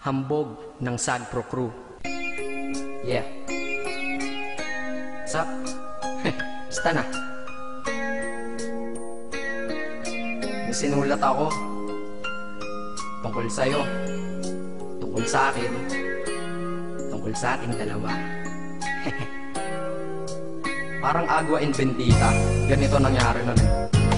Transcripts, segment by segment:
Hambog ng Sagpro Crew. Yeah. What's up? Basta na. May sinulat ako tungkol sa'yo, tungkol sa akin, tungkol sa ating dalawa. Parang Agua and Bendita, ganito nangyari nun.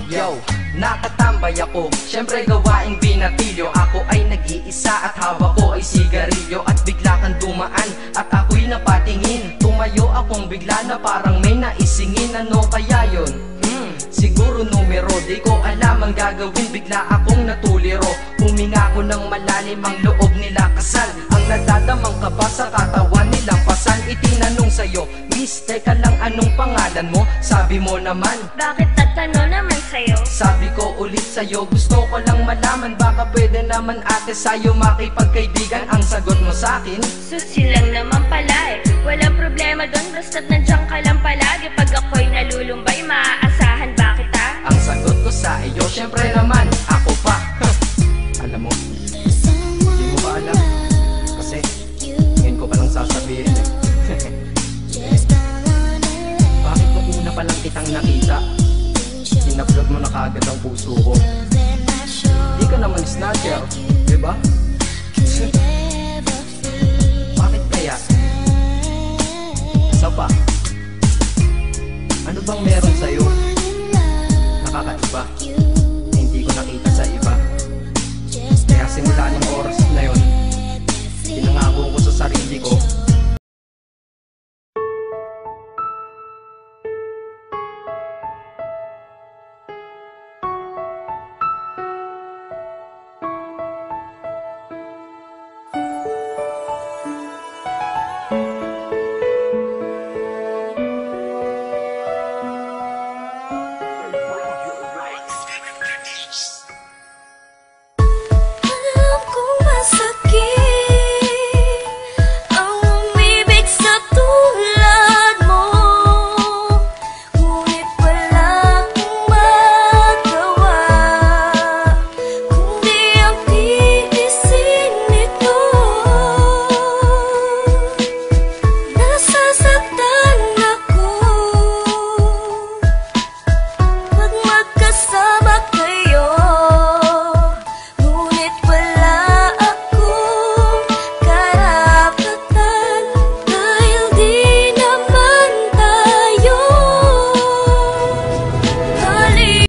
Yo, nakatambay ako, syempre gawaing binatilyo. Ako ay nag-iisa at hawak ko ay sigarilyo. At bigla kang dumaan at ako'y napatingin. Tumayo akong bigla na parang may naisingin. Ano kaya yun? Siguro numero, di ko alam ang gagawin. Bigla akong natuliro, huminga ko ng malalim, ang loob nila kasal. Ang nadadamang ka ba sa katawan nilang pasan? Itinanong sa'yo, miss, teka lang, anong pangalan mo? Sabi mo naman, bakit tatanong naman sa'yo? sabi ko ulit sa'yo, gusto ko lang malaman, baka pwede naman ate sa'yo makipagkaibigan. Ang sagot mo sa'kin, Susi lang naman pala eh. Walang problema doon, basta't nandiyan ka lang palagi. Pag ako'y nalulumbay, maaasahan ba kita? ang sagot ko sa iyo, syempre naman, ako pa. Alam mo, hindi mo ba alam? Kasi, ngayon ko palang sasabihin eh. Bakit mo una palang kitang nakita? Sinupload mo na kagad ang puso ko. Di ka naman snatcher, diba? Bakit kaya? Isa pa, ano bang meron sa'yo? Nakakaiba.